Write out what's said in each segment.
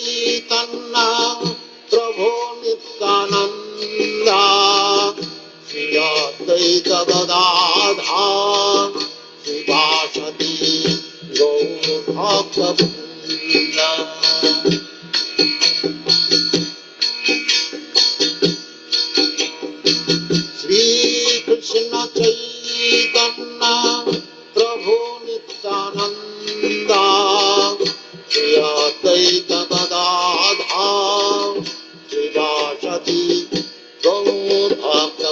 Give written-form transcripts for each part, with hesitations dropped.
Chaitanya Prabhu Nityananda Shri Advaita Gadadhar Srivasati Gaur Bhakta Shri Krishna Chaitanya Prabhu Nityananda Shri Advaita Gadadhar Srivasati Gaur Bhakta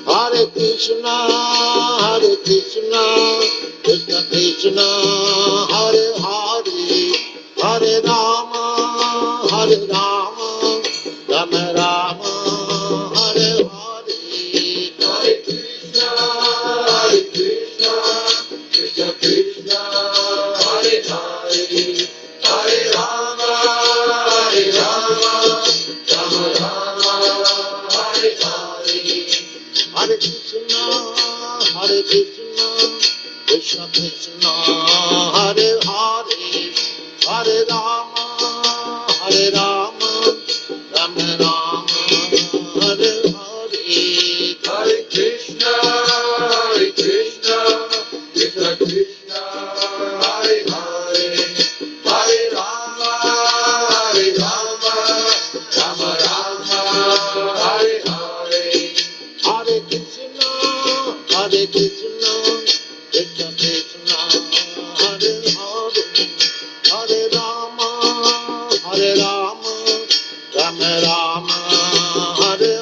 Hare Krishna, Krishna Krishna, Hare Hare, Hare Rama, Rama Rama, Hare Hare, Hare Krishna, Krishna Krishna, Hare Hare, Hare Rama, Rama Rama, Hare Hare. Hare Krishna, Krishna Krishna, Hare Hare, Hare Rama, Rama Rama, Hare Hare. Hare Krishna, Krishna Krishna, Hare Hare, Hare Rama, Rama Rama, Hare Hare. Hare Krishna, Krishna Krishna, Hare Hare, Hare Rama, Rama Rama, Hare Hare. Hare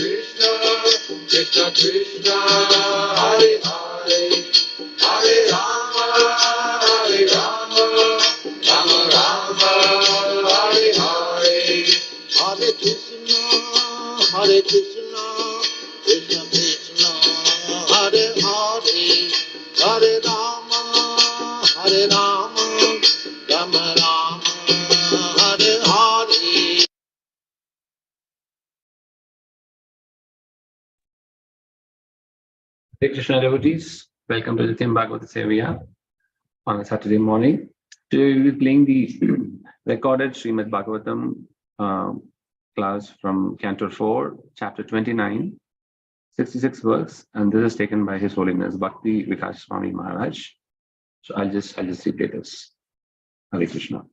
Krishna, Krishna Krishna, Hare Hare, Hare Rama, Rama Rama, Hare Hare. Hare Krishna, Krishna Krishna, Hare Hare, Hare Rama, Rama Rama, Hare Hare. Hare Krishna devotees, welcome to Nityam Bhagavata Sevaya on a Saturday morning. Today we will be playing the recorded Srimad Bhagavatam class from Canto 4, Chapter 29, 66 verse, and this is taken by His Holiness Bhakti Vikasa Swami Maharaj. So I'll just replay this. Hare Krishna.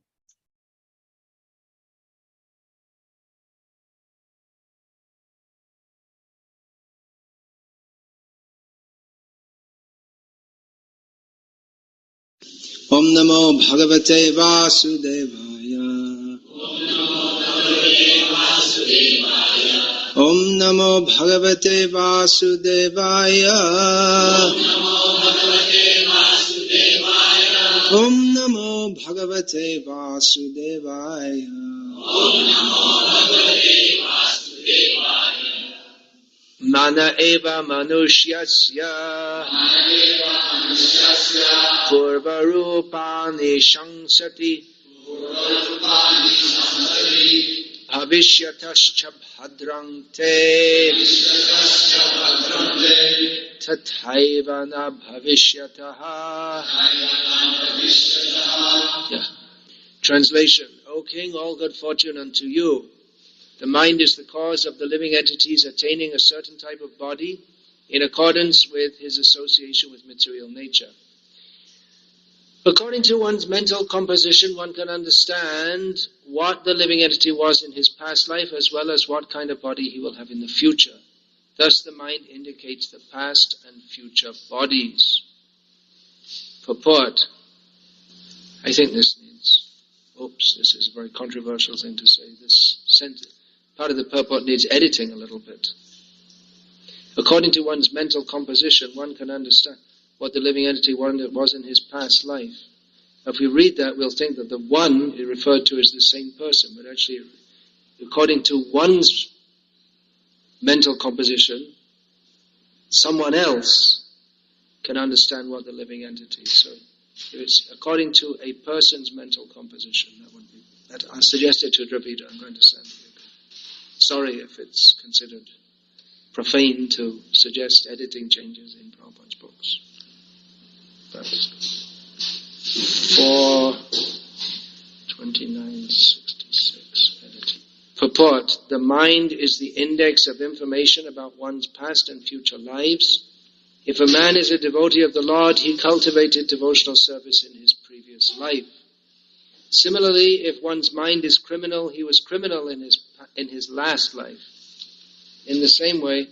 Om Namo Bhagavate Vasudevaya. Om Namo Bhagavate Vasudevaya. Om Namo Bhagavate Vasudevaya. Mana eva manushyasya Purva Rupani Shangsati Bhavishyatascha Bhadrangte Tathaiva na Bhavishyataha. Translation. O King, all good fortune unto you. The mind is the cause of the living entities attaining a certain type of body in accordance with his association with material nature. According to one's mental composition, one can understand what the living entity was in his past life as well as what kind of body he will have in the future. Thus the mind indicates the past and future bodies. Purport. I think this is a very controversial thing to say. This sentence, part of the purport needs editing a little bit. According to one's mental composition, one can understand what the living entity was in his past life. If we read that, we'll think that the one is referred to as the same person, but actually, according to one's mental composition, someone else can understand what the living entity is. So, if it's according to a person's mental composition, that would be that. I suggested to Dravida, I'm going to send you. Sorry if it's considered profane to suggest editing changes in Prabhupada's books. But 42966 editing. Purport: the mind is the index of information about one's past and future lives. If a man is a devotee of the Lord, he cultivated devotional service in his previous life. Similarly, if one's mind is criminal, he was criminal in his last life. In the same way,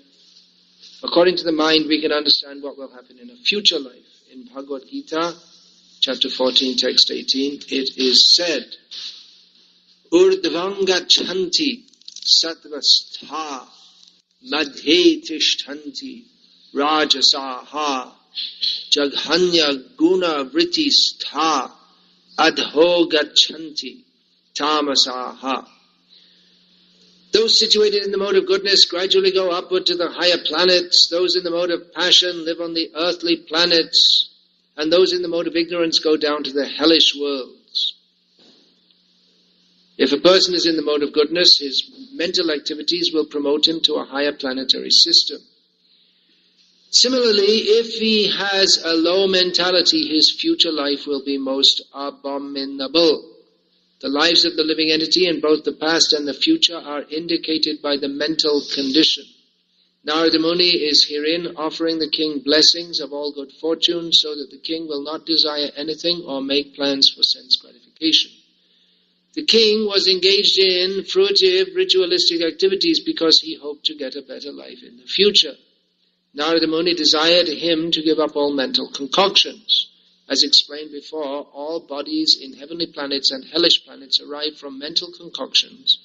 according to the mind, we can understand what will happen in a future life. In Bhagavad Gita, chapter 14, text 18, it is said, Urdhvam gachanti sattvastha madhe tishtanti rajasaha jaghanya guna vrittistha adho gachanti tamasaha. Those situated in the mode of goodness gradually go upward to the higher planets. Those in the mode of passion live on the earthly planets. And those in the mode of ignorance go down to the hellish worlds. If a person is in the mode of goodness, his mental activities will promote him to a higher planetary system. Similarly, if he has a low mentality, his future life will be most abominable. The lives of the living entity in both the past and the future are indicated by the mental condition. Narada Muni is herein offering the king blessings of all good fortune so that the king will not desire anything or make plans for sense gratification. The king was engaged in fruitive ritualistic activities because he hoped to get a better life in the future. Narada Muni desired him to give up all mental concoctions. As explained before, all bodies in heavenly planets and hellish planets arrive from mental concoctions,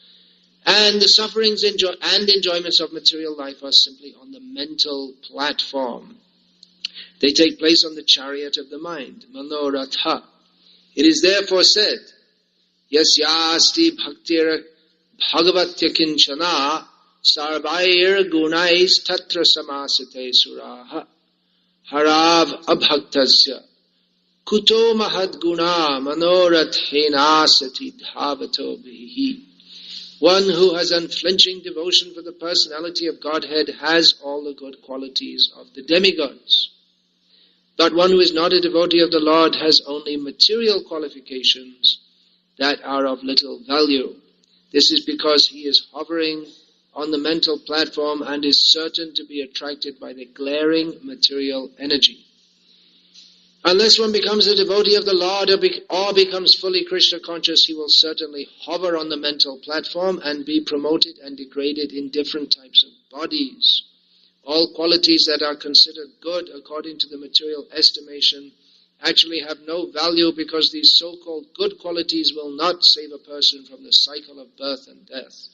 and the sufferings and enjoyments of material life are simply on the mental platform. They take place on the chariot of the mind, manoratha. It is therefore said, Yasyasti bhaktir bhagavatya kinchana sarvair gunais tatra samasate suraha harav abhaktasya kuto mahadguna manorathena sati dhavato bihi. One who has unflinching devotion for the personality of Godhead has all the good qualities of the demigods. But one who is not a devotee of the Lord has only material qualifications that are of little value. This is because he is hovering on the mental platform and is certain to be attracted by the glaring material energy. Unless one becomes a devotee of the Lord or becomes fully Krishna conscious, he will certainly hover on the mental platform and be promoted and degraded in different types of bodies. All qualities that are considered good according to the material estimation actually have no value because these so-called good qualities will not save a person from the cycle of birth and death.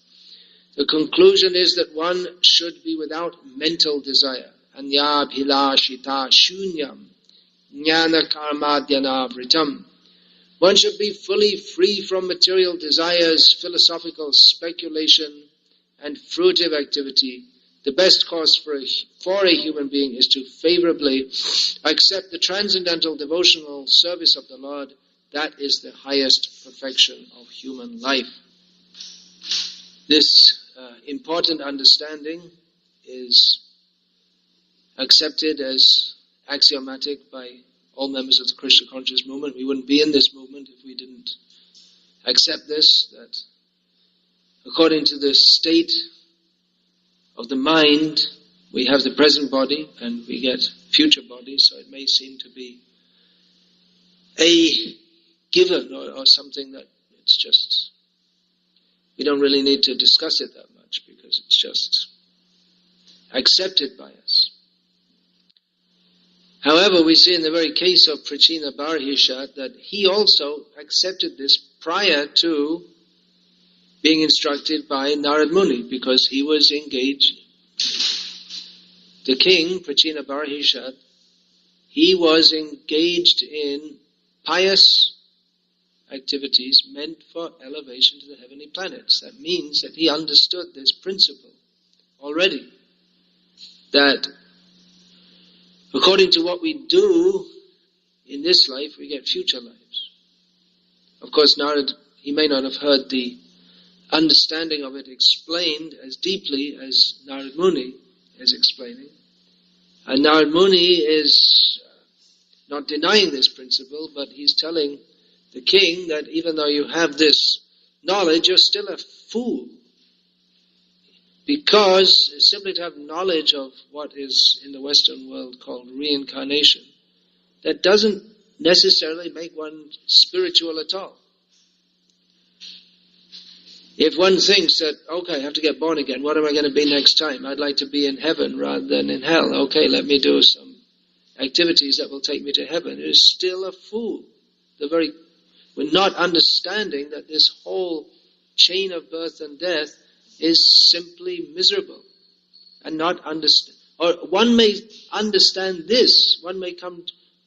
The conclusion is that one should be without mental desire. Anya bhilashita shunyam jnana karma dhyanavritam. One should be fully free from material desires, philosophical speculation, and fruitive activity. The best course for a human being is to favorably accept the transcendental devotional service of the Lord. That is the highest perfection of human life. This important understanding is accepted as axiomatic by all members of the Krishna conscious movement. We wouldn't be in this movement if we didn't accept this, that according to the state of the mind, we have the present body and we get future bodies, so it may seem to be a given or something that it's just, we don't really need to discuss it that much because it's just accepted by us. However, we see in the very case of Prachina Barhishat that he also accepted this prior to being instructed by Narad Muni, because he was engaged. The king, Prachina Barhishat, he was engaged in pious activities meant for elevation to the heavenly planets. That means that he understood this principle already, that according to what we do in this life, we get future lives. Of course, Narad, he may not have heard the understanding of it explained as deeply as Narad Muni is explaining. And Narad Muni is not denying this principle, but he's telling the king that even though you have this knowledge, you're still a fool. Because simply to have knowledge of what is in the Western world called reincarnation, that doesn't necessarily make one spiritual at all. If one thinks that, okay, I have to get born again, what am I going to be next time? I'd like to be in heaven rather than in hell. Okay, let me do some activities that will take me to heaven. It is still a fool. We're not understanding that this whole chain of birth and death is simply miserable. And not understand. Or one may understand this. One may come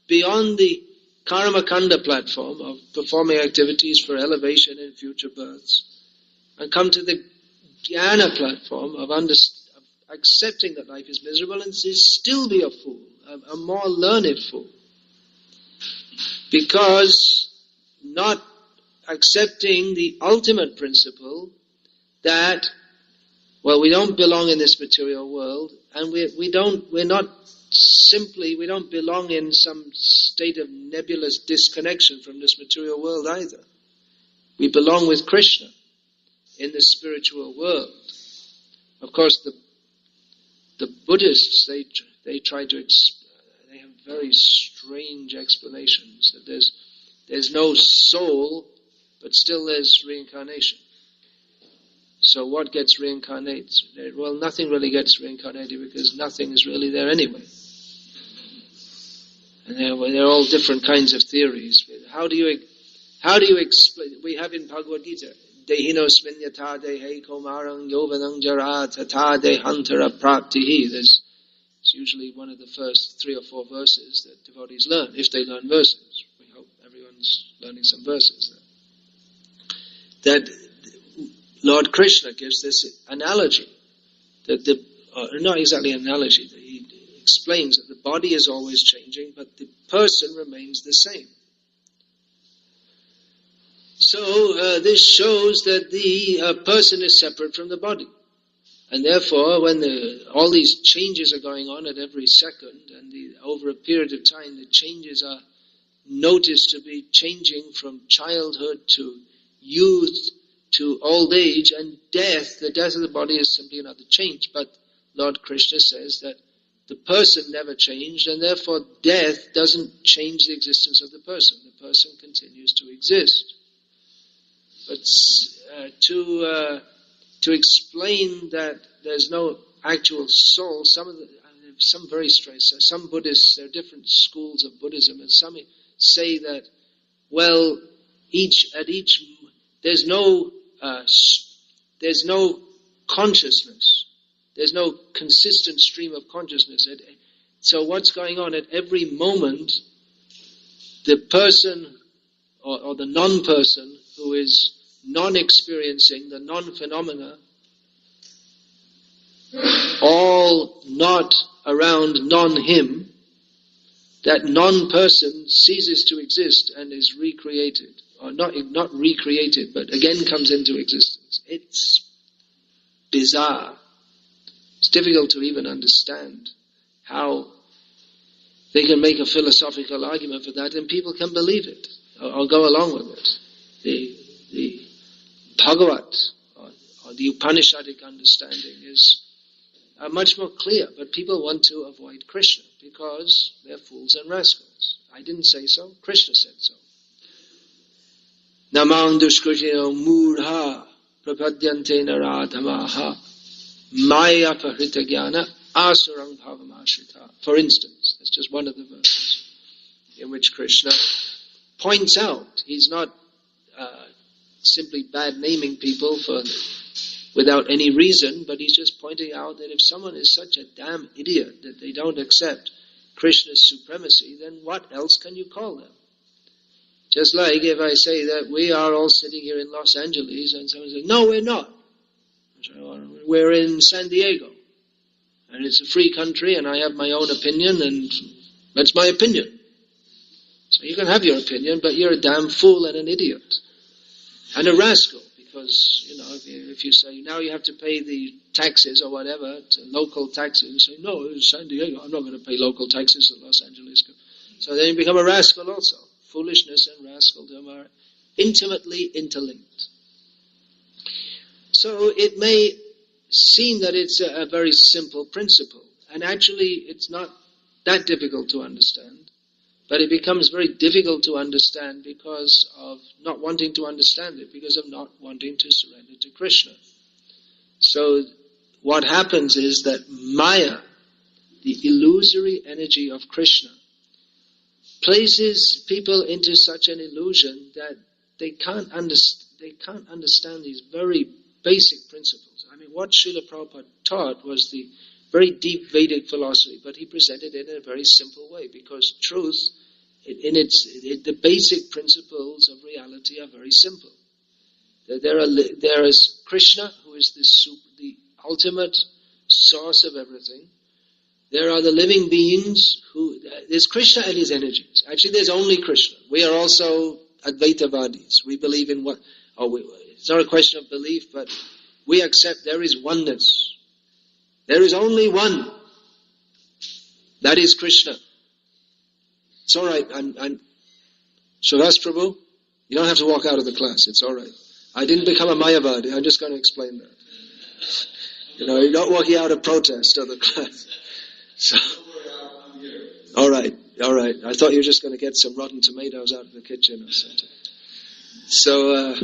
beyond the karma kanda platform of performing activities for elevation in future births, and come to the jnana platform of accepting that life is miserable and still be a fool, a more learned fool. Because not accepting the ultimate principle that, well, we don't belong in this material world, and we don't belong in some state of nebulous disconnection from this material world either. We belong with Krishna in the spiritual world. Of course, the Buddhists, they try to they have very strange explanations that there's no soul, but still there's reincarnation. So what gets reincarnated? Well, nothing really gets reincarnated because nothing is really there anyway. And there are all different kinds of theories. How do you explain? We have in Bhagavad Gita, Dehinosmin yata dehe komarang yovanang jara tata dehantara praptihi. It's usually one of the first 3 or 4 verses that devotees learn, if they learn verses. We hope everyone's learning some verses there. That Lord Krishna gives this analogy, that not exactly an analogy, that he explains that the body is always changing, but the person remains the same. So this shows that the person is separate from the body. And therefore, when all these changes are going on at every second, and over a period of time the changes are noticed to be changing from childhood to youth to old age and death, the death of the body is simply another change. But Lord Krishna says that the person never changed, and therefore death doesn't change the existence of the person. The person continues to exist. But to explain that there's no actual soul, some very strange. Some Buddhists, there are different schools of Buddhism, and some say that, well, there's no consciousness. There's no consistent stream of consciousness. So what's going on at every moment, the person or the non-person who is non-experiencing, the non-phenomena, all not around non-him, that non-person ceases to exist and is recreated. Or not recreated, but again comes into existence. It's bizarre. It's difficult to even understand how they can make a philosophical argument for that and people can believe it or go along with it. The Bhagavata or the Upanishadic understanding is much more clear, but people want to avoid Krishna because they're fools and rascals. I didn't say so, Krishna said so. Namang dushkrishyo mudha prapadyante naradhamaha maya pahrita jnana asurang bhavamashrita. For instance, that's just one of the verses in which Krishna points out, he's not simply bad-naming people without any reason, but he's just pointing out that if someone is such a damn idiot that they don't accept Krishna's supremacy, then what else can you call them? Just like if I say that we are all sitting here in Los Angeles and someone says, no, we're not. We're in San Diego. And it's a free country and I have my own opinion and that's my opinion. So you can have your opinion, but you're a damn fool and an idiot. And a rascal, because, if you say, now you have to pay the taxes or whatever, local taxes, you say, no, it's San Diego, I'm not going to pay local taxes in Los Angeles. So then you become a rascal also. Foolishness and rascaldom are intimately interlinked. So it may seem that it's a very simple principle, and actually it's not that difficult to understand, but it becomes very difficult to understand because of not wanting to understand it, because of not wanting to surrender to Krishna. So what happens is that Maya, the illusory energy of Krishna, places people into such an illusion that they can't understand these very basic principles. I mean, what Srila Prabhupada taught was the very deep Vedic philosophy, but he presented it in a very simple way, because truth, the basic principles of reality are very simple. There is Krishna, who is the ultimate source of everything. There are the living beings there's Krishna and his energies. Actually, there's only Krishna. We are also Advaitavadis. We believe in it's not a question of belief, but we accept there is oneness. There is only one. That is Krishna. It's all right. I'm Shavas Prabhu, you don't have to walk out of the class. It's all right. I didn't become a Mayavadi. I'm just going to explain that. You're not walking out of protest of the class. So, all right. I thought you were just going to get some rotten tomatoes out of the kitchen or something. So,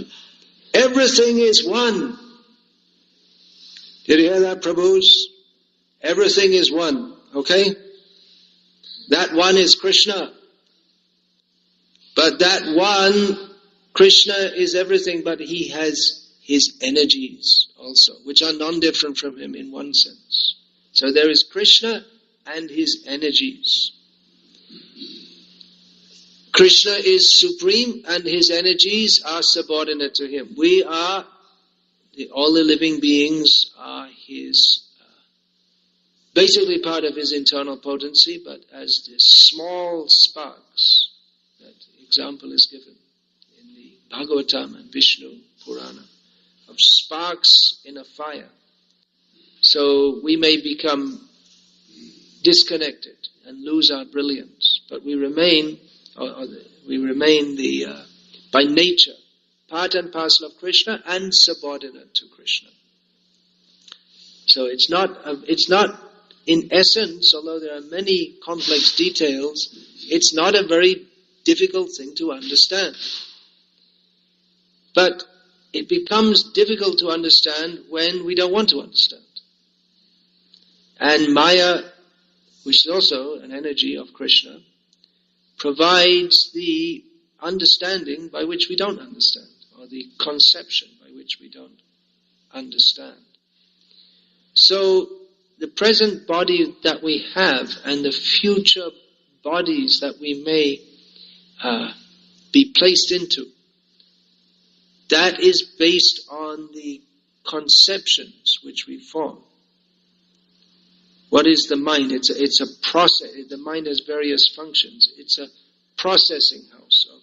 everything is one. Did you hear that, Prabhus? Everything is one. Okay? That one is Krishna. But that one, Krishna is everything, but he has his energies also, which are non-different from him in one sense. So there is Krishna and his energies. Krishna is supreme and his energies are subordinate to him. All the living beings are his, basically part of his internal potency, but as the small sparks. That example is given in the Bhagavatam and Vishnu Purana of sparks in a fire. So we may become disconnected and lose our brilliance, but we remain by nature part and parcel of Krishna and subordinate to Krishna. So it's not in essence, although there are many complex details, it's not a very difficult thing to understand. But it becomes difficult to understand when we don't want to understand. And Maya, which is also an energy of Krishna, provides the understanding by which we don't understand, or the conception by which we don't understand. So the present body that we have and the future bodies that we may be placed into, that is based on the conceptions which we form. What is the mind? It's a process. The mind has various functions. It's a processing house of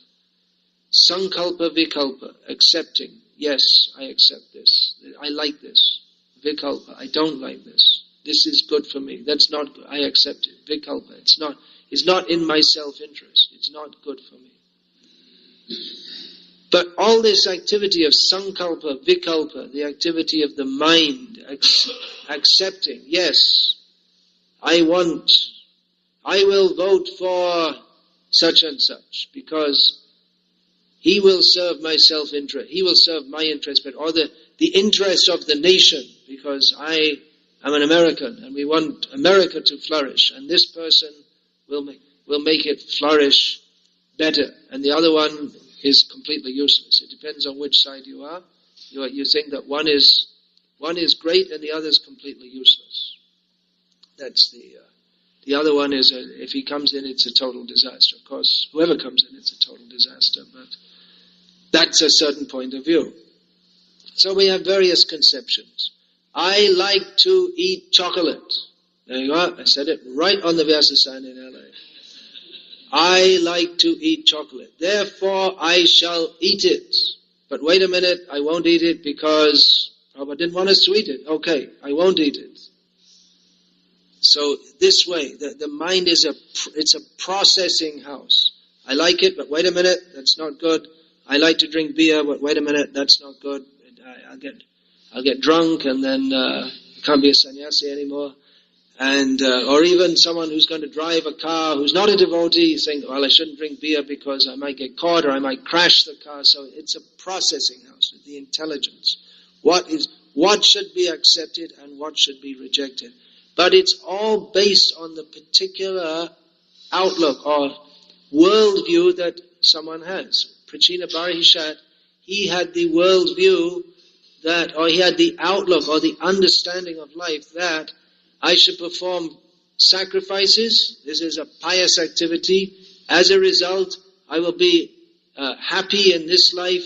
sankalpa, vikalpa, accepting. Yes, I accept this. I like this. Vikalpa, I don't like this. This is good for me. That's not good. I accept it. Vikalpa, it's not in my self-interest. It's not good for me. But all this activity of sankalpa, vikalpa, the activity of the mind, accepting, yes, I will vote for such and such because he will serve my self-interest, he will serve my interest, or the interest of the nation, because I am an American and we want America to flourish, and this person will make it flourish better, and the other one is completely useless. It depends on which side you are. You think that one is great and the other is completely useless. That's the other one is, if he comes in, it's a total disaster. Of course, whoever comes in, it's a total disaster, but that's a certain point of view. So we have various conceptions. I like to eat chocolate. There you are. I said it right on the Vyasa sign in LA. I like to eat chocolate. Therefore, I shall eat it. but wait a minute, I won't eat it because Prabhupada didn't want us to eat it. Okay, I won't eat it. So this way, the mind is it's a processing house. I like it, but wait a minute, that's not good. I like to drink beer, but wait a minute, that's not good. I'll get drunk, and then can't be a sannyasi anymore. And or even someone who's going to drive a car who's not a devotee, saying, "Well, I shouldn't drink beer because I might get caught or I might crash the car." So it's a processing house with the intelligence. What should be accepted and what should be rejected. But it's all based on the particular outlook or worldview that someone has. Prachina Barahishat, he had the worldview that, or he had the outlook or the understanding of life that I should perform sacrifices. This is a pious activity. As a result, I will be happy in this life.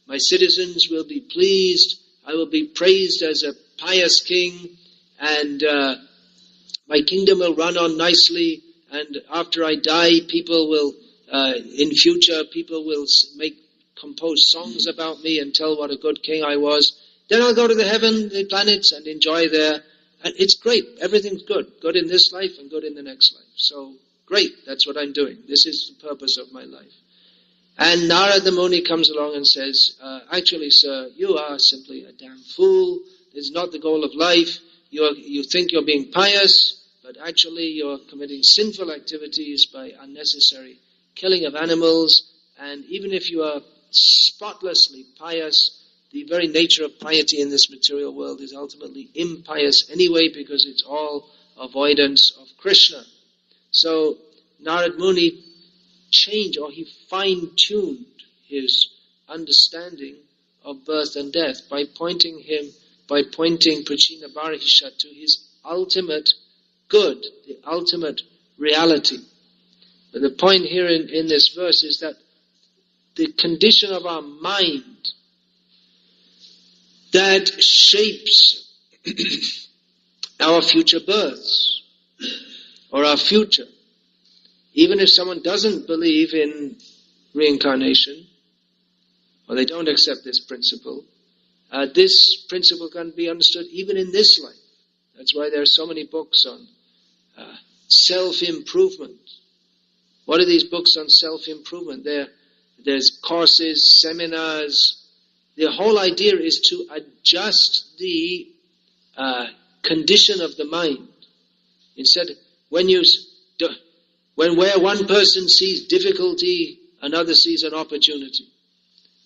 My citizens will be pleased. I will be praised as a pious king, and my kingdom will run on nicely. And after I die, people will, in future, people will compose songs about me and tell what a good king I was. Then I'll go to the heavenly planets and enjoy there. And it's great. Everything's good. Good in this life and good in the next life. So, great. That's what I'm doing. This is the purpose of my life. And Narada Muni comes along and says, actually, sir, you are simply a damn fool. This is not the goal of life. You think you're being pious, but actually you're committing sinful activities by unnecessary killing of animals. And even if you are spotlessly pious, the very nature of piety in this material world is ultimately impious anyway, because it's all avoidance of Krishna. So Narad Muni changed, or he fine-tuned his understanding of birth and death by pointing Prachina Barahishat to his ultimate good, the ultimate reality. But the point here in this verse is that the condition of our mind that shapes our future births or our future. Even if someone doesn't believe in reincarnation, or they don't accept this principle can be understood even in this life. That's why there are so many books on self-improvement. What are these books on self-improvement? There's courses, seminars. The whole idea is to adjust the condition of the mind. Instead, where one person sees difficulty, another sees an opportunity.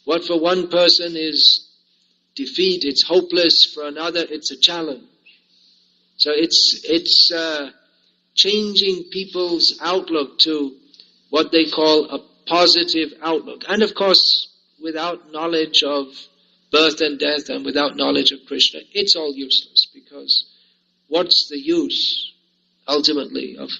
What for one person is defeat, it's hopeless. For another, it's a challenge. So it's changing people's outlook to what they call a positive outlook. And of course, without knowledge of birth and death and without knowledge of Krishna, it's all useless, because what's the use, ultimately, of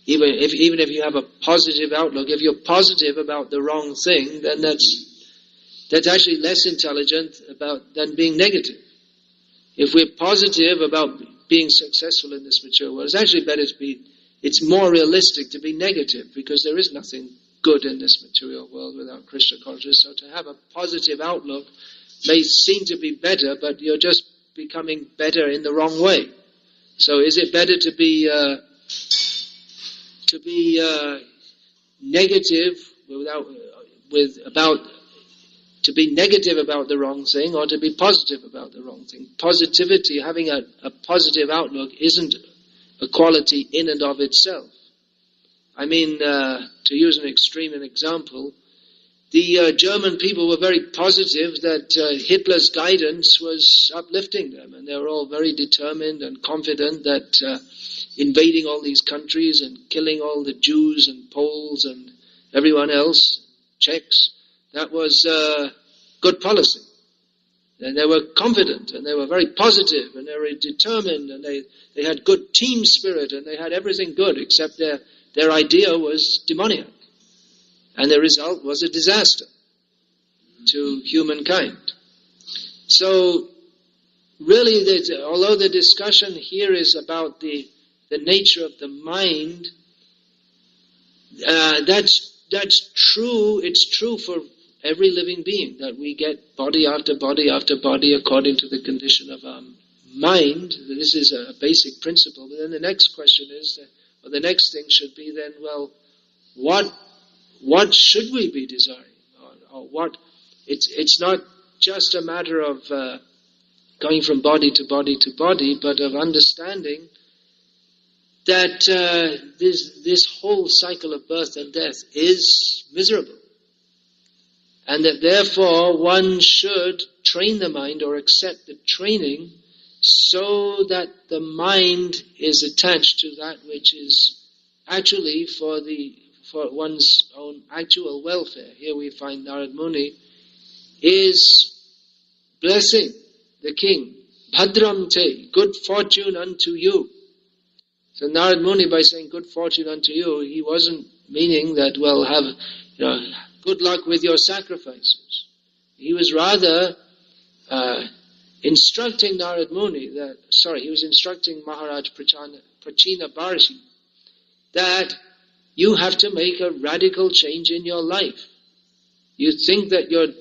even if you have a positive outlook? If you're positive about the wrong thing, then that's actually less intelligent than being negative. If we're positive about being successful in this material world, it's actually better it's more realistic to be negative, because there is nothing good in this material world without Krishna consciousness. So to have a positive outlook may seem to be better, but you're just becoming better in the wrong way. So is it better to be negative to be negative about the wrong thing, or to be positive about the wrong thing? Positivity, having a positive outlook, isn't a quality in and of itself. I mean, to use an extreme example, the German people were very positive that Hitler's guidance was uplifting them, and they were all very determined and confident that invading all these countries and killing all the Jews and Poles and everyone else, Czechs, that was good policy. And they were confident, and they were very positive, and they were determined, and they had good team spirit, and they had everything good, except their idea was demoniac. And the result was a disaster to humankind. So, really, although the discussion here is about the nature of the mind, that's true. It's true for every living being, that we get body after body after body according to the condition of our mind. This is a basic principle. But then the next question is, or the next thing should be then, well, what should we be desiring? Or what? It's not just a matter of going from body to body to body, but of understanding that this whole cycle of birth and death is miserable. And that therefore one should train the mind or accept the training so that the mind is attached to that which is actually for one's own actual welfare. Here we find Narad Muni is blessing the king. Bhadram te, good fortune unto you. So Narad Muni, by saying good fortune unto you, he wasn't meaning that, well, have, good luck with your sacrifices. He was rather instructing Narad Muni he was instructing Maharaj Prachina Barshi that you have to make a radical change in your life. You think that you're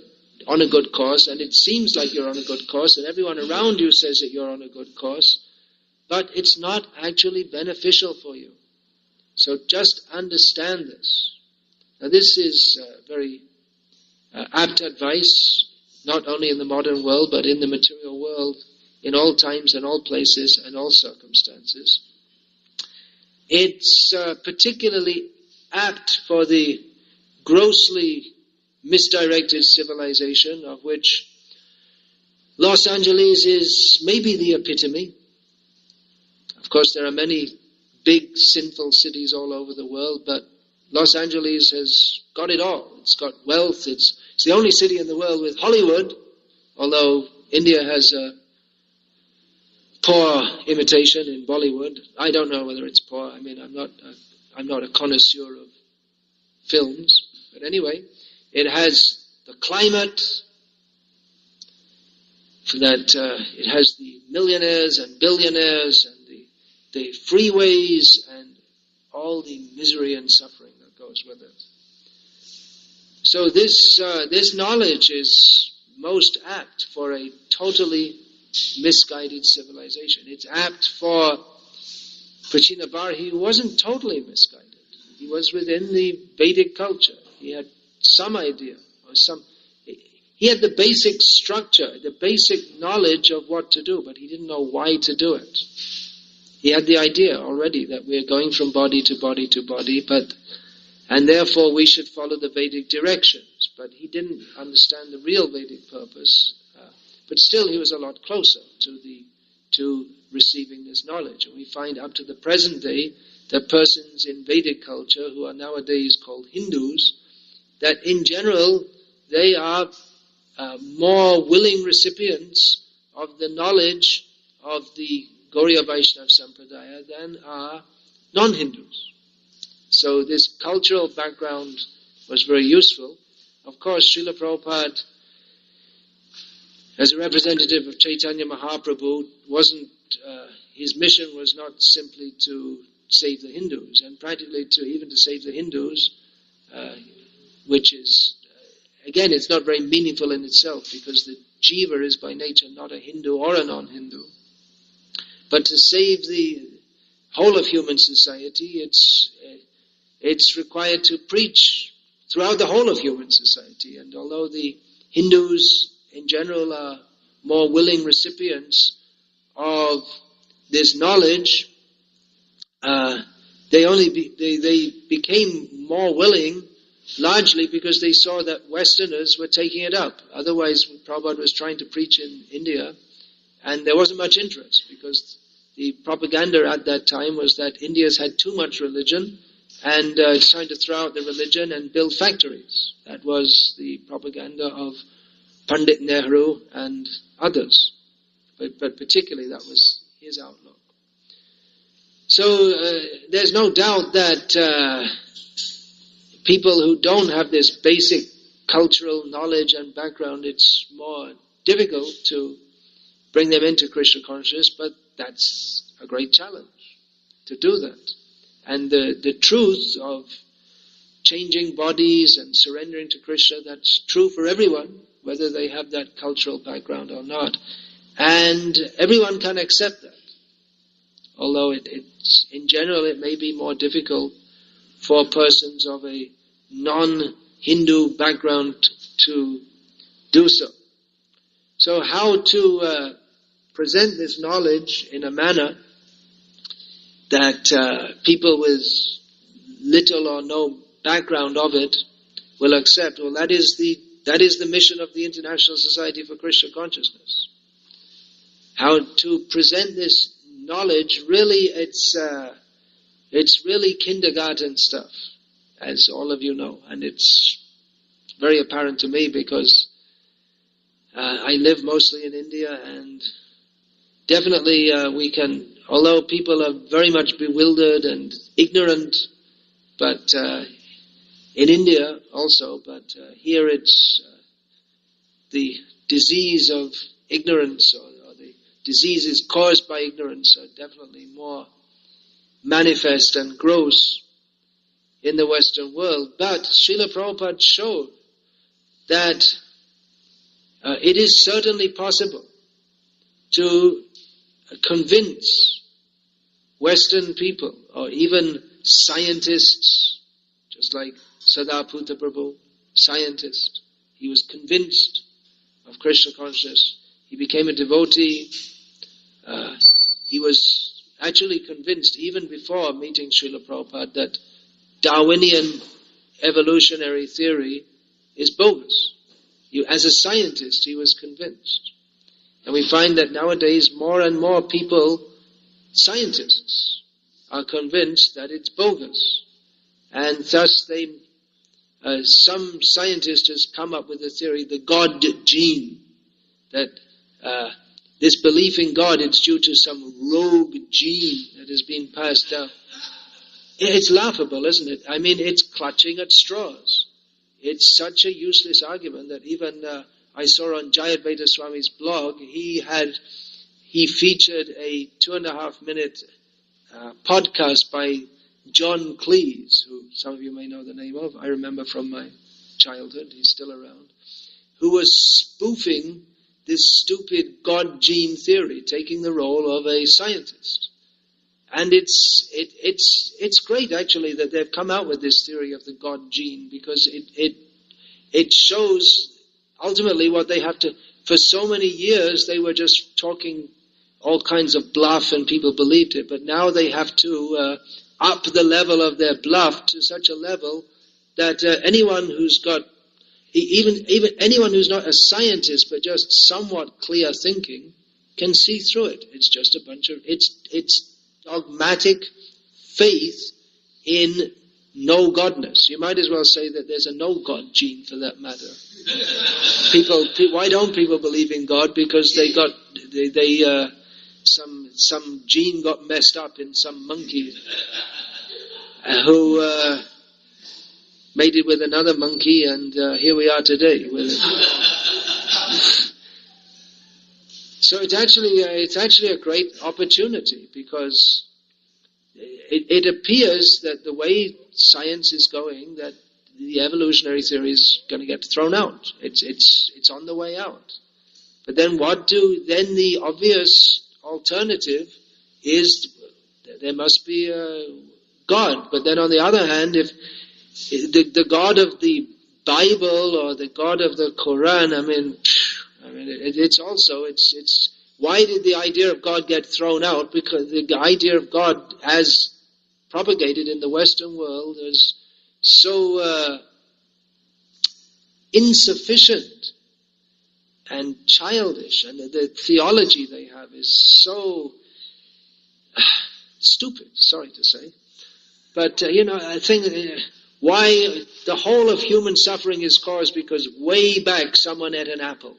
on a good course, and it seems like you're on a good course, and everyone around you says that you're on a good course, but it's not actually beneficial for you. So just understand this. Now this is very apt advice, not only in the modern world, but in the material world, in all times and all places and all circumstances. It's particularly apt for the grossly misdirected civilization, of which Los Angeles is maybe the epitome. Of course, there are many big sinful cities all over the world, but Los Angeles has got it all. It's got wealth. It's the only city in the world with Hollywood, although India has a poor imitation in Bollywood. I don't know whether it's poor. I mean, I'm not a connoisseur of films, but anyway, it has the climate, that it has the millionaires and billionaires and the freeways and all the misery and suffering that goes with it. So this knowledge is most apt for a totally misguided civilization. It's apt for Prachina Barhi, who wasn't totally misguided. He was within the Vedic culture. He had some idea, he had the basic structure, the basic knowledge of what to do, but he didn't know why to do it. He had the idea already that we're going from body to body to body, and therefore we should follow the Vedic directions. But he didn't understand the real Vedic purpose. But still, he was a lot closer to receiving this knowledge. And we find up to the present day that persons in Vedic culture, who are nowadays called Hindus, that in general they are more willing recipients of the knowledge of the Gauriya Vaishnava Sampradaya than are non-Hindus. So this cultural background was very useful. Of course, Srila Prabhupada, as a representative of Chaitanya Mahaprabhu, his mission was not simply to save the Hindus, and practically even to save the Hindus, which is, again, it's not very meaningful in itself, because the jiva is by nature not a Hindu or a non-Hindu. But to save the whole of human society, it's required to preach throughout the whole of human society. And although the Hindus in general are more willing recipients of this knowledge, they became more willing largely because they saw that Westerners were taking it up. Otherwise, Prabhupada was trying to preach in India, and there wasn't much interest, because the propaganda at that time was that India's had too much religion, and it's trying to throw out the religion and build factories. That was the propaganda of Pandit Nehru and others. But particularly that was his outlook. So there's no doubt that people who don't have this basic cultural knowledge and background, it's more difficult to bring them into Krishna consciousness, but that's a great challenge to do that. And the truth of changing bodies and surrendering to Krishna, that's true for everyone, whether they have that cultural background or not. And everyone can accept that. Although in general it may be more difficult for persons of a non-Hindu background to do so. So how to present this knowledge in a manner that people with little or no background of it will accept? Well, that is the mission of the International Society for Krishna Consciousness. How to present this knowledge, really it's really kindergarten stuff, as all of you know, and it's very apparent to me because I live mostly in India, and definitely we can, although people are very much bewildered and ignorant, but in India also, but here it's the disease of ignorance, or the diseases caused by ignorance are definitely more manifest and gross in the Western world. But Srila Prabhupada showed that it is certainly possible to convince Western people, or even scientists, just like Sadaputa Prabhu, scientist. He was convinced of Krishna consciousness. He became a devotee. He was actually convinced, even before meeting Srila Prabhupada, that Darwinian evolutionary theory is bogus. As a scientist, he was convinced. And we find that nowadays more and more people, scientists, are convinced that it's bogus. And thus some scientist has come up with the theory, the God gene, that this belief in God, it's due to some rogue gene that has been passed down. It's laughable, isn't it? I mean, it's clutching at straws. It's such a useless argument that even I saw on Jayadvaita Swami's blog, he featured a 2.5-minute podcast by John Cleese, who some of you may know the name of. I remember from my childhood, he's still around, who was spoofing this stupid God gene theory, taking the role of a scientist. And it's great actually that they've come out with this theory of the God gene, because it shows ultimately what they have to. For so many years they were just talking all kinds of bluff and people believed it, but now they have to up the level of their bluff to such a level that anyone who's got, even anyone who's not a scientist but just somewhat clear thinking, can see through it. It's just a bunch of, it's dogmatic faith in no godness. You might as well say that there's a no God gene for that matter. Why don't people believe in God? Because some gene got messed up in some monkey who made it with another monkey, and here we are today with it. So it's actually a great opportunity, because it appears that the way science is going, that the evolutionary theory is going to get thrown out. It's on the way out. But then the obvious alternative is there must be a God. But then on the other hand, if the God of the Bible or the God of the Quran, it's why did the idea of God get thrown out? Because the idea of God as propagated in the Western world is so insufficient and childish, and the theology they have is so stupid, sorry to say. But, I think why the whole of human suffering is caused because way back someone ate an apple.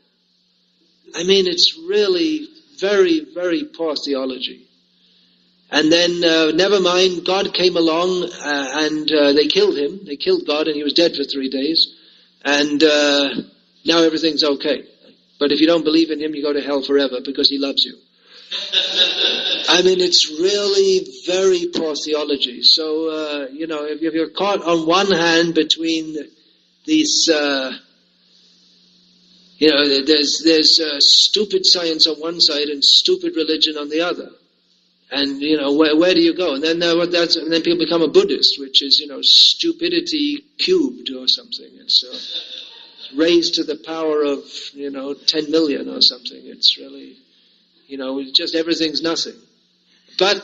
It's really very, very poor theology. And then, never mind, God came along and they killed him. They killed God and he was dead for 3 days. And now everything's okay. But if you don't believe in him, you go to hell forever because he loves you. I mean, it's really very poor theology. So, if you're caught on one hand between these, there's stupid science on one side and stupid religion on the other. And, where do you go? And then and then people become a Buddhist, which is, stupidity cubed or something. It's raised to the power of, 10 million or something. It's really, just everything's nothing. But,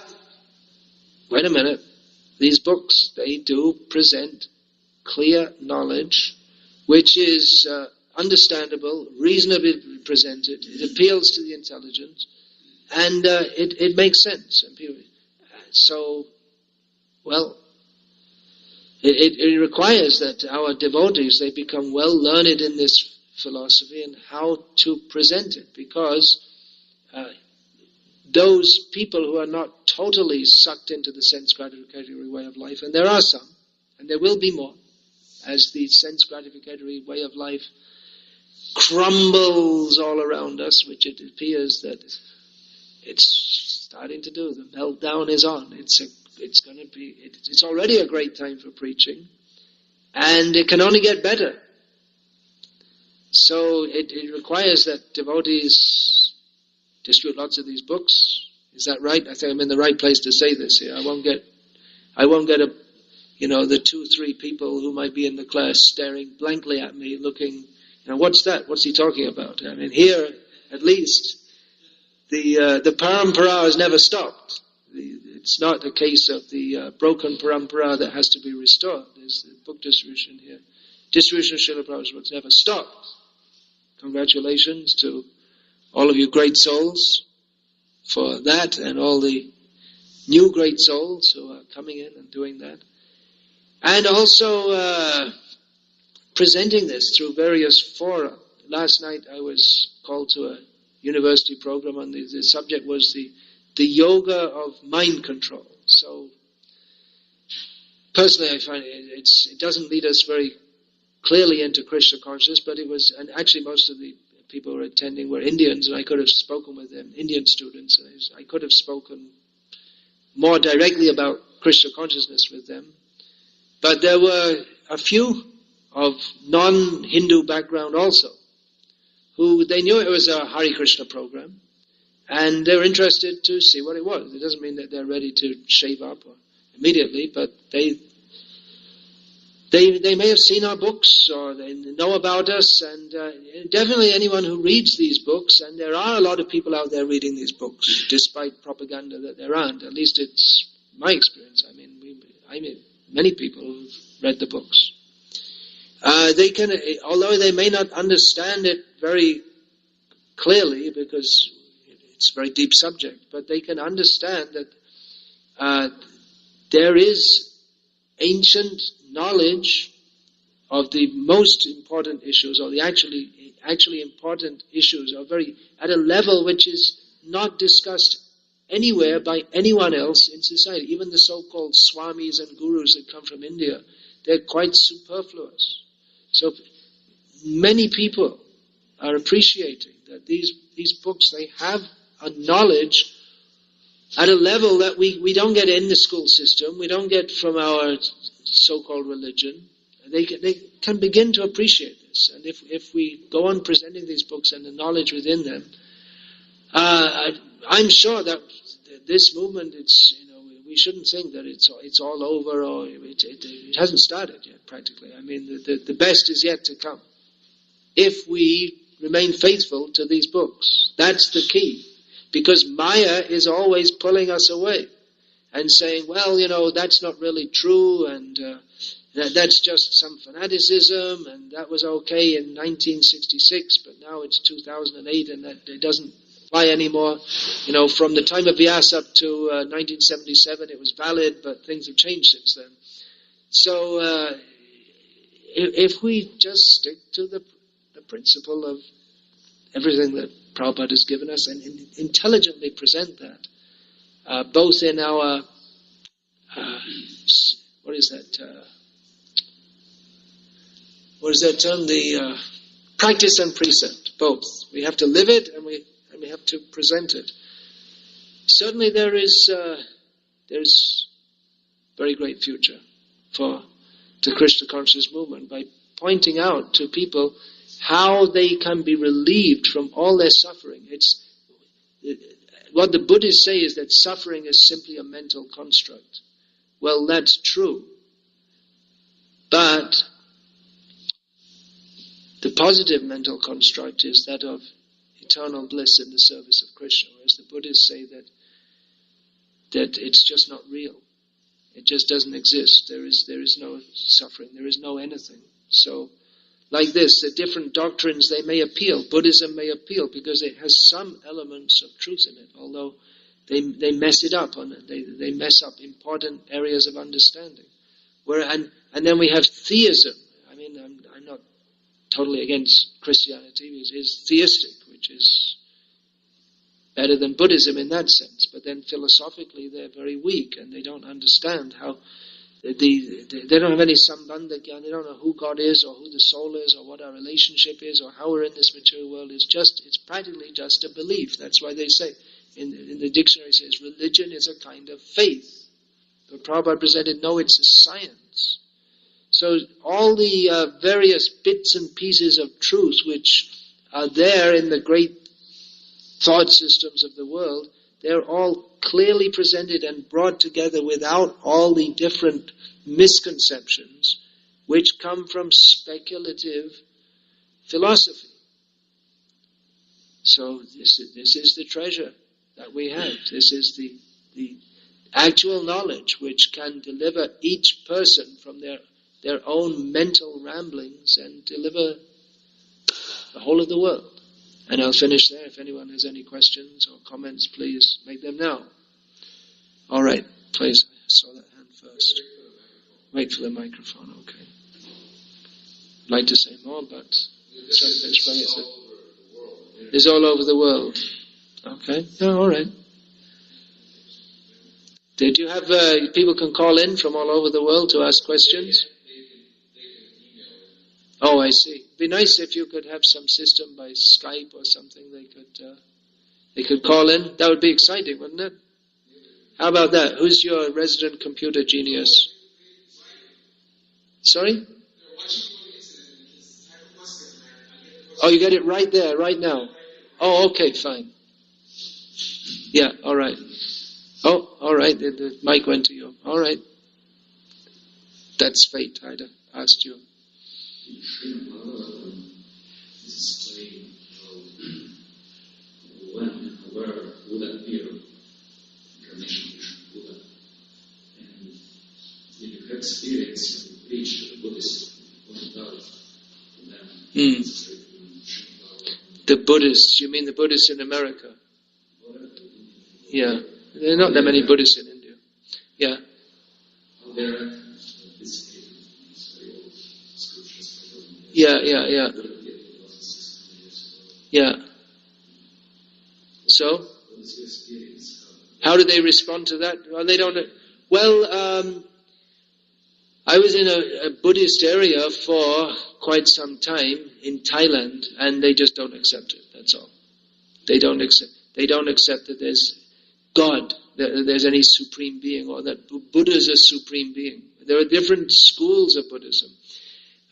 wait a minute, these books, they do present clear knowledge, which is understandable, reasonably presented, it appeals to the intelligence, and it makes sense. And people, it requires that our devotees, they become well learned in this philosophy and how to present it, because those people who are not totally sucked into the sense gratificatory way of life, and there are some, and there will be more, as the sense gratificatory way of life crumbles all around us, which it appears that it's starting to do. The meltdown is on. It's already a great time for preaching, and it can only get better. So it requires that devotees distribute lots of these books. Is that right? I think I'm in the right place to say this here. I won't get the 2-3 people who might be in the class staring blankly at me, looking, what's that? What's he talking about? I mean, here, at least, the parampara has never stopped. It's not a case of the broken parampara that has to be restored. There's the book distribution here. Distribution of Srila Prabhupada's books never stopped. Congratulations to all of you great souls for that, and all the new great souls who are coming in and doing that. And also presenting this through various fora. Last night I was called to a university program, and the subject was the yoga of mind control. So personally I find it doesn't lead us very clearly into Krishna consciousness, but it was, and actually most of the people who were attending were Indians, and I could have spoken with them, Indian students, and I could have spoken more directly about Krishna consciousness with them. But there were a few of non-Hindu background also, who they knew it was a Hare Krishna program, and they were interested to see what it was. It doesn't mean that they're ready to shave up immediately, but they may have seen our books, or they know about us, and definitely anyone who reads these books, and there are a lot of people out there reading these books, despite propaganda that there aren't. At least it's my experience. I mean, many people who've read the books. They can, although they may not understand it very clearly, because it's a very deep subject, but they can understand that there is ancient knowledge of the most important issues, or the actually important issues, are very at a level which is not discussed anywhere by anyone else in society. Even the so-called Swamis and Gurus that come from India, they're quite superfluous. So many people are appreciating that these books, they have a knowledge at a level that we don't get in the school system, we don't get from our so-called religion. They can begin to appreciate this. And if we go on presenting these books and the knowledge within them, I'm sure that this movement, we shouldn't think that it's all over, or it hasn't started yet, practically. I mean, the best is yet to come, if we remain faithful to these books. That's the key. Because Maya is always pulling us away and saying, well, that's not really true, and that's just some fanaticism, and that was okay in 1966, but now it's 2008, and that it doesn't apply anymore. From the time of Vyasa up to 1977, it was valid, but things have changed since then. So if we just stick to the principle of everything that Prabhupada has given us, and intelligently present that, both in our, what is that term? The practice and precept, both. We have to live it, and we have to present it. Certainly there's very great future for the Krishna conscious movement by pointing out to people how they can be relieved from all their suffering. What the Buddhists say is that suffering is simply a mental construct. Well, that's true. But the positive mental construct is that of eternal bliss in the service of Krishna, whereas the Buddhists say that it's just not real. It just doesn't exist. There is no suffering. There is no anything. So, like this, the different doctrines, they may appeal. Buddhism may appeal because it has some elements of truth in it, although they mess it up on it. They mess up important areas of understanding. And then we have theism. I mean, I'm not totally against Christianity. It is theistic, which is better than Buddhism in that sense. But then philosophically, they're very weak, and they don't understand how they don't have any sambandha gyan. They don't know who God is, or who the soul is, or what our relationship is, or how we're in this material world. It's practically just a belief. That's why they say in the dictionary it says religion is a kind of faith. But Prabhupada presented, no, it's a science. So all the various bits and pieces of truth which are there in the great thought systems of the world, they're all clearly presented and brought together without all the different misconceptions which come from speculative philosophy. So this is the treasure that we have. This is the actual knowledge which can deliver each person from their own mental ramblings and deliver the whole of the world. And I'll finish there. If anyone has any questions or comments, please make them now. All right, please. I saw that hand first. Wait for the microphone, okay. I'd like to say more, but something sprung itself. It's all over the world. Okay, yeah, all right. Did you have, people can call in from all over the world to ask questions? Oh, I see. It'd be nice if you could have some system by Skype or something. They could call in. That would be exciting, wouldn't it? How about that? Who's your resident computer genius? Sorry? Oh, you get it right there, right now. Oh, okay, fine. Yeah, all right. Oh, all right. The mic went to you. All right. That's fate. I'd have asked you. When where Buddha appeared, incarnation of Buddha, and if you have experience and preach to the Buddhists, point out to them. The Buddhists, you mean the Buddhists in America? Yeah, there are not that many Buddhists in India. Yeah. Yeah. Yeah. So, how do they respond to that? Well, they don't. Well, I was in a Buddhist area for quite some time in Thailand, and they just don't accept it. That's all. They don't accept. They don't accept that there's God, that there's any supreme being, or that Buddha is a supreme being. There are different schools of Buddhism.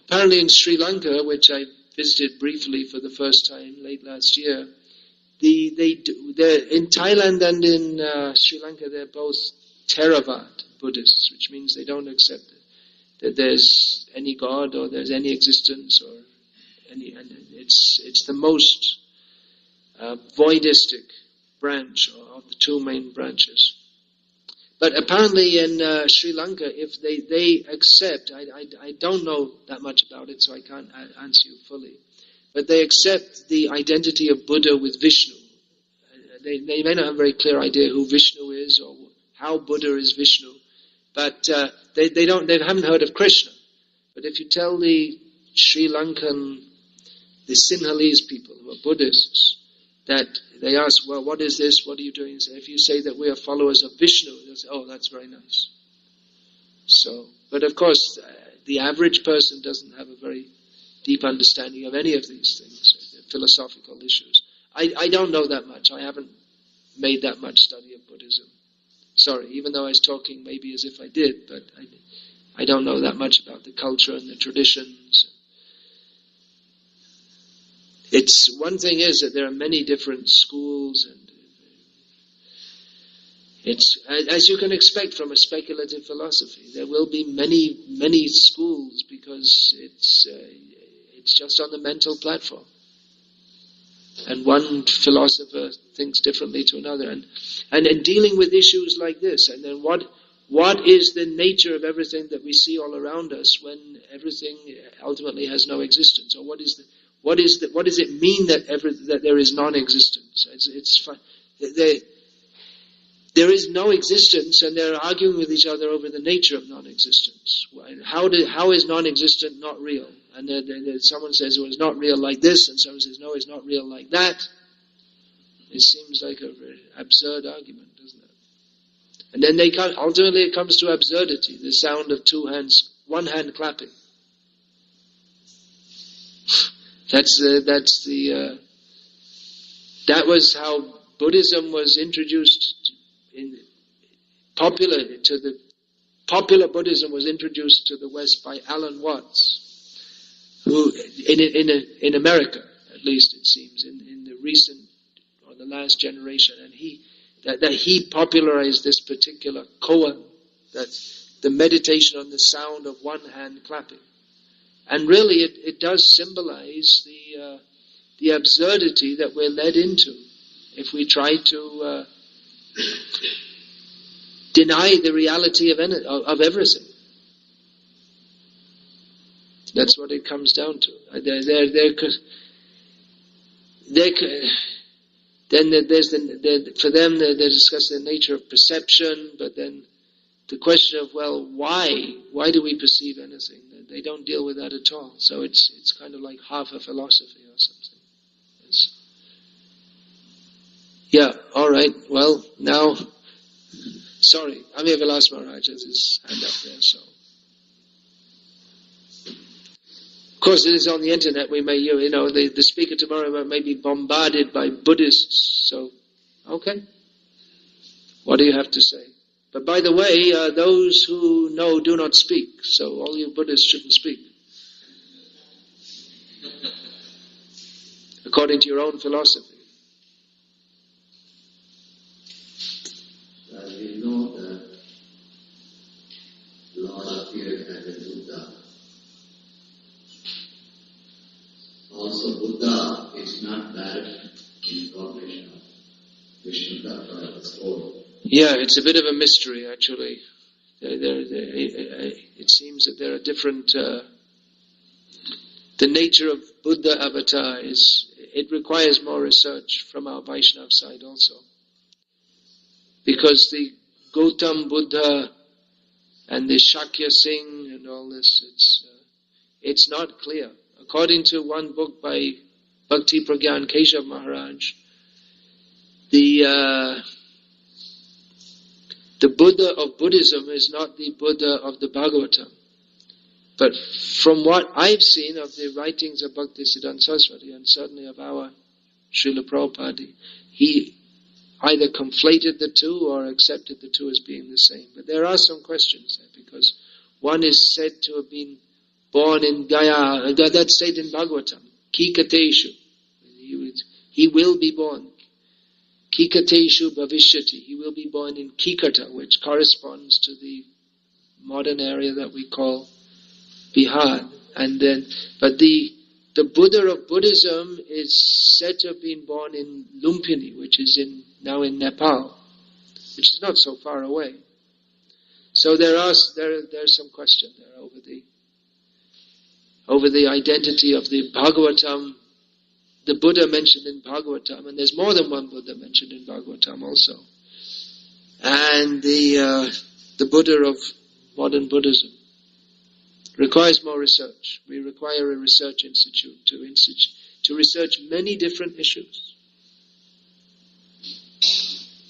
Apparently, in Sri Lanka, which I visited briefly for the first time late last year, in Thailand and in Sri Lanka, they're both Theravada Buddhists, which means they don't accept that there's any God or there's any existence or any. And it's the most voidistic branch of the two main branches. But apparently in Sri Lanka, if they accept, I don't know that much about it, so I can't answer you fully. But they accept the identity of Buddha with Vishnu. They may not have a very clear idea who Vishnu is or how Buddha is Vishnu, but they haven't heard of Krishna. But if you tell the Sri Lankan, the Sinhalese people who are Buddhists, that they ask, well, what is this? What are you doing? So if you say that we are followers of Vishnu, they'll say, oh, that's very nice. So, but of course, the average person doesn't have a very deep understanding of any of these things, philosophical issues. I don't know that much. I haven't made that much study of Buddhism. Sorry, even though I was talking maybe as if I did, but I don't know that much about the culture and the traditions. It's one thing is that there are many different schools, and it's, as you can expect from a speculative philosophy, there will be many schools, because it's just on the mental platform. And one philosopher thinks differently to another. And in dealing with issues like this, and then what is the nature of everything that we see all around us when everything ultimately has no existence? Or what does it mean that there is non-existence? It's fun. There is no existence, and they're arguing with each other over the nature of non-existence. How is non-existent not real? And then someone says, well, it's not real like this, and someone says, no, it's not real like that. It seems like a very absurd argument, doesn't it? And then ultimately it comes to absurdity, the sound of two hands, one hand clapping. That was how Buddhism was introduced popular Buddhism was introduced to the West by Alan Watts, who in America, at least it seems, in the recent or the last generation, and he popularized this particular koan, that's the meditation on the sound of one hand clapping. And really it does symbolize the absurdity that we're led into if we try to deny the reality of everything. That's what it comes down to. For them, they're discussing the nature of perception, but then the question of, well, why? Why do we perceive anything? They don't deal with that at all. So it's kind of like half a philosophy or something. Yeah, all right. Well, now, sorry, Amir Vilas Maharaj has his hand up there, so. Of course, it is on the internet. We may, the speaker tomorrow may be bombarded by Buddhists. So, okay. What do you have to say? But by the way, those who know do not speak. So all you Buddhists shouldn't speak. According to your own philosophy. We know that Lord appeared as a Buddha. Also, Buddha is not direct incarnation of Vishnu Tattva as whole. Yeah, it's a bit of a mystery, actually. It seems that there are different. The nature of Buddha avatar it requires more research from our Vaishnava side also, because the Gautam Buddha and the Shakya Singh and all this, it's not clear. According to one book by Bhakti Pragyan Keshav Maharaj, the Buddha of Buddhism is not the Buddha of the Bhagavata. But from what I've seen of the writings of Bhaktisiddhanta Saraswati, and certainly of our Srila Prabhupada, he either conflated the two or accepted the two as being the same. But there are some questions there, because one is said to have been born in Gaya, that's said in Bhagavatam, Kikateshu. He will be born. Kikateshu Bhavishyati. He will be born in Kikata, which corresponds to the modern area that we call Bihar. But the Buddha of Buddhism is said to have been born in Lumpini, which is now in Nepal, which is not so far away. So there's some question there over the identity of the Bhagavatam, the Buddha mentioned in Bhagavatam, and there's more than one Buddha mentioned in Bhagavatam also, and the Buddha of modern Buddhism. Requires more research. We require a research institute to research many different issues,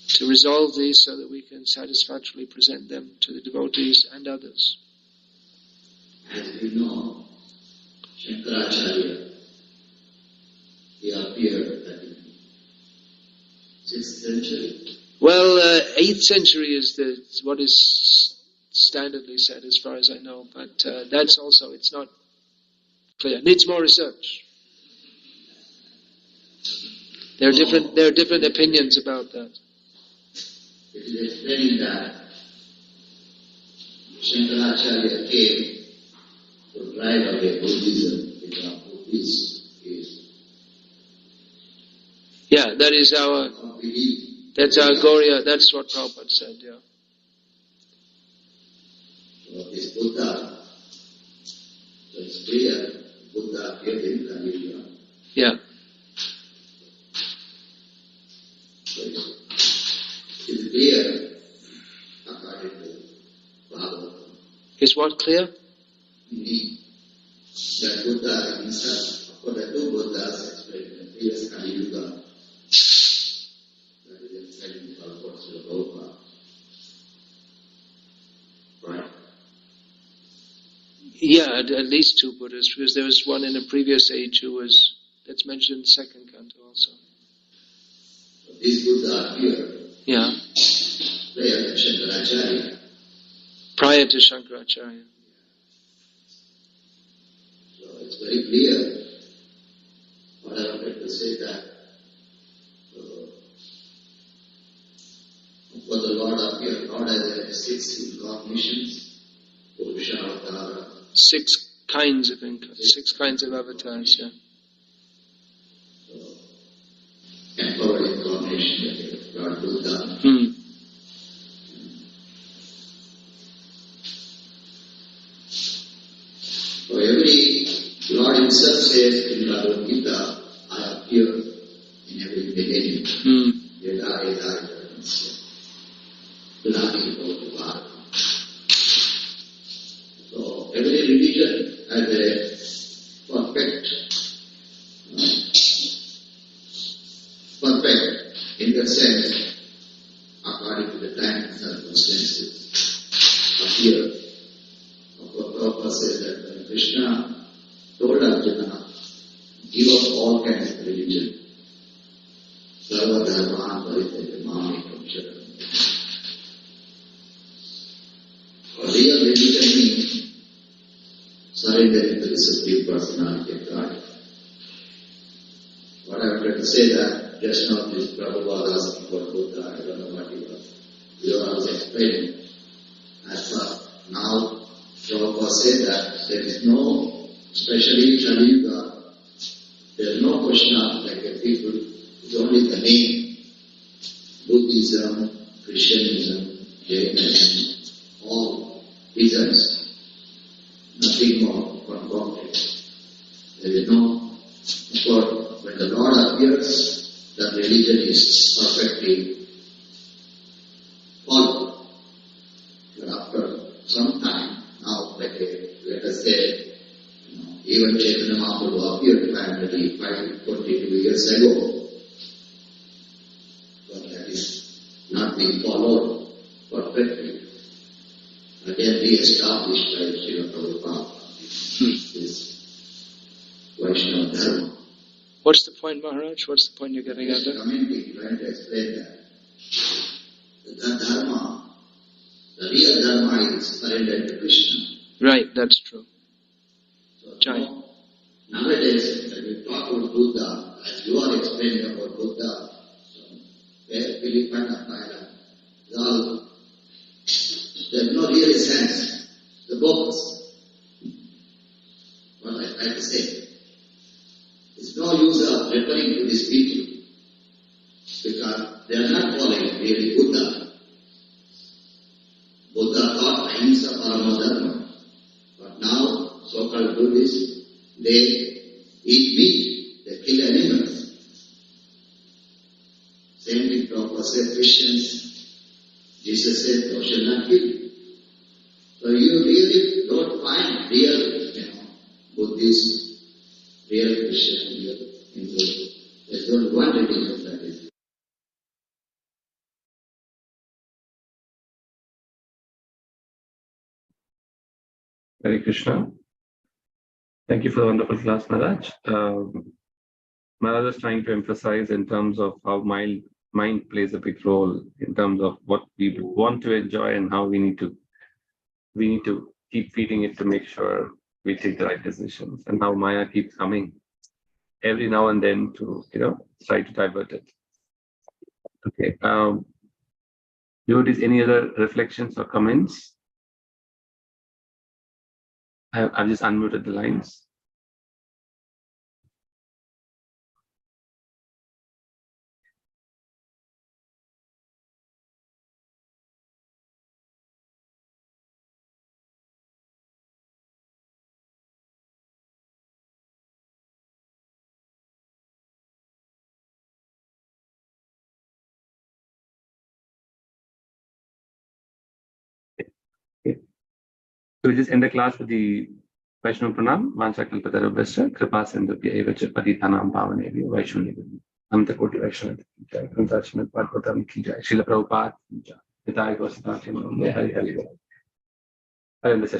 to resolve these so that we can satisfactorily present them to the devotees and others. As we know, Shankaracharya, he appeared at 6th century. Well, 8th century is what is standardly said, as far as I know. But that's also, it's not clear. Needs more research. There are different opinions about that. It is explaining that Shankaracharya came to drive away Buddhism, because Buddhism is Yeah, that is our, belief. that's our Gauriya, that's what Prabhupada said, yeah. So this Buddha, so it's clear, Buddha appeared in Kali Yuga. Yeah. So it's clear, according to Bhagavata, Is what clear? meaning that Buddha himself, of course the two Buddhas explained in the previous Kali Yuga, that is explained in Bhagavata Prabhupada. Right? Yeah, at least two Buddhas, because there was one in a previous age that's mentioned in the second canto also. So this Buddha appeared Yeah, prior to Shankaracharya. prior to Shankaracharya. So it's very clear what I wanted to say that for the Lord appeared not as 6 incarnations, Purusha Avatara, 6 kinds of avatars, yeah. empowered incarnation, that is Lord Buddha. So every Lord himself says in Bhagavad Gita, I appear in every beginning. Yada yada yada. Glani Bhagavad. So every religion has a perfect in the sense according to the time and circumstances appear. Prabhupada says that when Krishna told Arjuna, give up all kinds of religion. Sarva dharman parityaja mamekam sharanam. Real religion means surrendering to the Supreme Personality of God. What I wanted to say that just now this Prabhupada asking for Buddha, I don't know what he was. You are also explaining. As far now, Prabhupada said that there is no, especially in Kali Yuga, there is no question of like a people, it's only the name. Buddhism, Christianism, Jainism, all isms, nothing more from concrete. There is no, of course, when the Lord appears, the religion is perfectly followed. But after some time, now like let us say, even Chaitanya Mahaprabhu appeared finally 22 years ago. But that is not being followed perfectly. Again re-established by Srila Prabhupada. This Vaishnava Dharma. What's the point, Maharaj? What's the point you're getting at there? Commenting, trying to explain that. The Dharma, the real Dharma is surrendered to Krishna. Right, that's true. So Jai. nowadays, when we talk about Buddha, as you are explaining about Buddha, Philippine Thailand, there's no real sense. The books, what I try to say, it's no use of referring to these people because they are not following really Buddha. Buddha taught ahimsa parama dharma, but now so-called Buddhists, they eat meat, they kill animals. Same thing Prabhupada said, Christians, Jesus said, thou shalt not kill. So you really don't find real, Buddhist, real Christian, real Hindu. There's only one religion that is. Hare Krishna. Thank you for the wonderful class, Maharaj. Maharaj is trying to emphasize in terms of how mild mind plays a big role in terms of what we want to enjoy and how we need to keep feeding it to make sure we take the right decisions, and how Maya keeps coming every now and then to try to divert it. Okay. Devotees, any other reflections or comments? I've just unmuted the lines. Okay. So we just end the class with the Vaishnav Pranam, Vanchakalpatarabhasya, Kripa Sindhubhya Evacha Patithanam Pavanebhyo Vaishnavi. Antakoti Vaishnav ki jai, Kuntarshimad Bhagavatam ki jai, Srila Prabhupada ki jai. Nitai Goswami Hari Hari. I am the